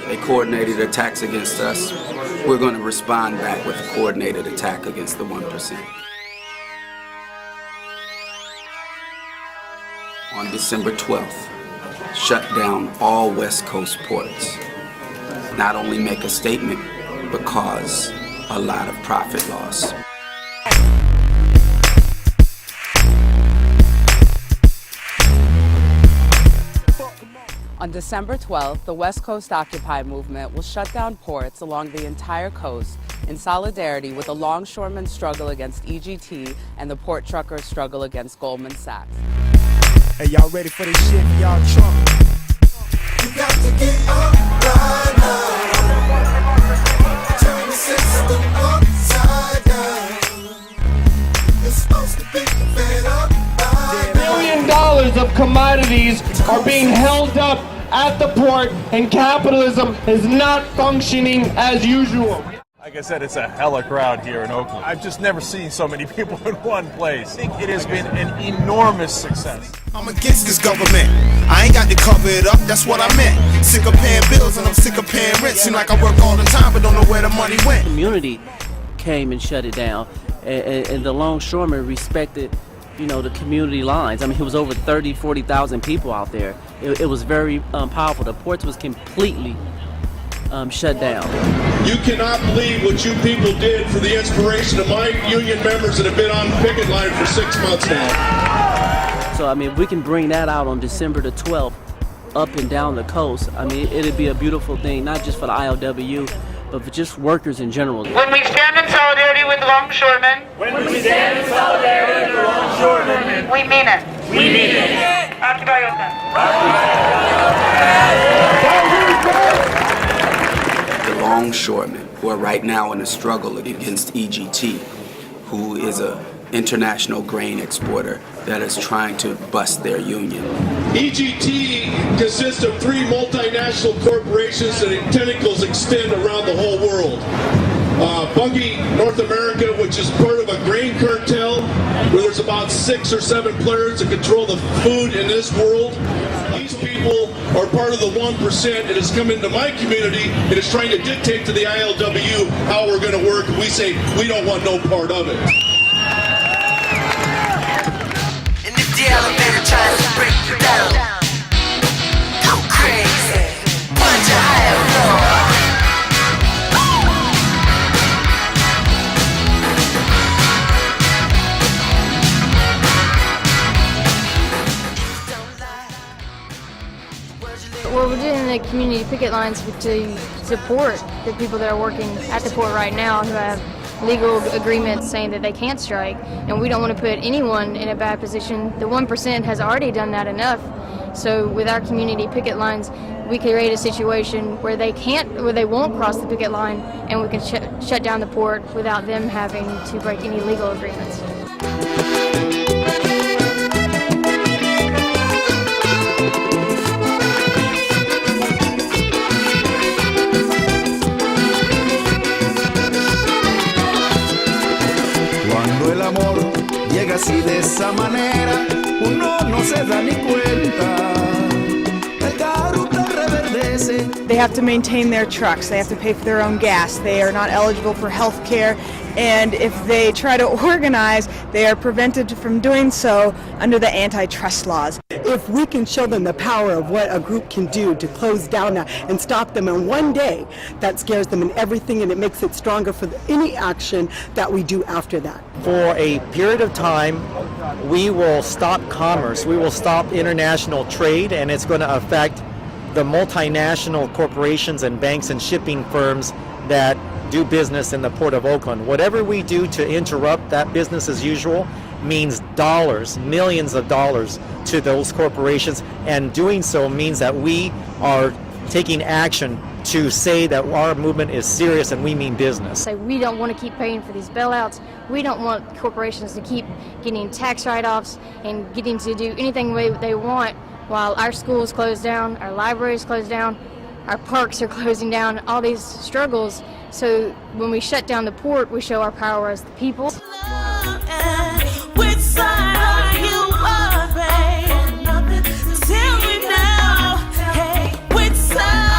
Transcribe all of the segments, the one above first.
They coordinated attacks against us. We're going to respond back with a coordinated attack against the 1%. On December 12th, shut down all West Coast ports. Not only make a statement, but cause a lot of profit loss. On December 12th, the West Coast Occupy movement will shut down ports along the entire coast in solidarity with the Longshoremen struggle against EGT and the port truckers struggle against Goldman Sachs. Hey, y'all ready for this shit? Y'all Trump. You got to get up right now. Turn the system upside down. It's supposed to be fed up. $1 billion of commodities are being held up at the port, and capitalism is not functioning as usual. Like I said, it's a hella crowd here in Oakland. I've just never seen so many people in one place. I think it has been an enormous success. I'm against this government. I ain't got to cover it up, that's what I meant. Sick of paying bills and I'm sick of paying rent. Seem like I work all the time but don't know where the money went. The community came and shut it down, and the Longshoremen respected, you know, the community lines. I mean, it was over 40,000 people out there. It was very powerful. The ports was completely shut down. You cannot believe what you people did for the inspiration of my union members that have been on the picket line for 6 months now. So, I mean, if we can bring that out on December the 12th, up and down the coast, I mean, it'd be a beautiful thing, not just for the ILWU, but for just workers in general. When we stand in solidarity with Longshoremen, we mean it. We mean it. Occupy Oakland. The Longshoremen, who are right now in a struggle against EGT, who is an international grain exporter that is trying to bust their union. EGT consists of 3 multinational corporations that tentacles extend around the whole world. Bungie North America, which is part of a grain cartel where there's about 6 or 7 players that control the food in this world. These people are part of the 1% that has come into my community and is trying to dictate to the ILWU how we're going to work. We say we don't want no part of it. And if the elevator tries to break you down, go crazy, punch a higher floor. Well, we're doing the community picket lines to support the people that are working at the port right now who have legal agreements saying that they can't strike, and we don't want to put anyone in a bad position. The 1% has already done that enough. So with our community picket lines, we create a situation where they won't cross the picket line, and we can shut down the port without them having to break any legal agreements. El amor llega así de esa manera, uno no se da ni cuenta. El carro te reverdece. They have to maintain their trucks, they have to pay for their own gas, they are not eligible for health care, and if they try to organize, they are prevented from doing so under the antitrust laws. If we can show them the power of what a group can do to close down that and stop them in one day, that scares them in everything, and it makes it stronger for any action that we do after that. For a period of time, we will stop commerce, we will stop international trade, and it's going to affect the multinational corporations and banks and shipping firms that do business in the Port of Oakland. Whatever we do to interrupt that business as usual means dollars, millions of dollars to those corporations, and doing so means that we are taking action to say that our movement is serious and we mean business. So we don't want to keep paying for these bailouts. We don't want corporations to keep getting tax write-offs and getting to do anything they want while our schools close down, our libraries close down, our parks are closing down, all these struggles. So when we shut down the port, we show our power as the people. Which side are you on, babe? Tell me now. Hey, which side?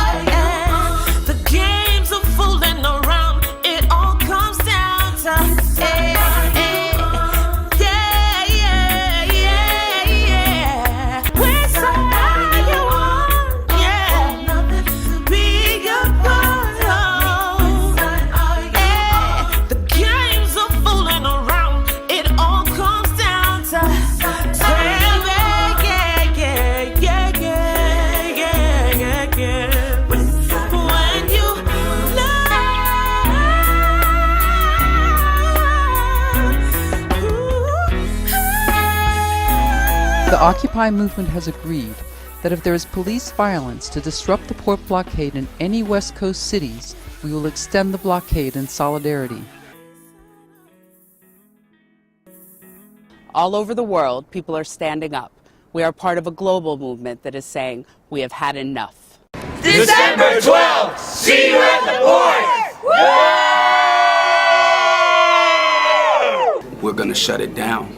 The Occupy movement has agreed that if there is police violence to disrupt the port blockade in any West Coast cities, we will extend the blockade in solidarity. All over the world, people are standing up. We are part of a global movement that is saying we have had enough. December 12th, see you at the port! We're going to shut it down.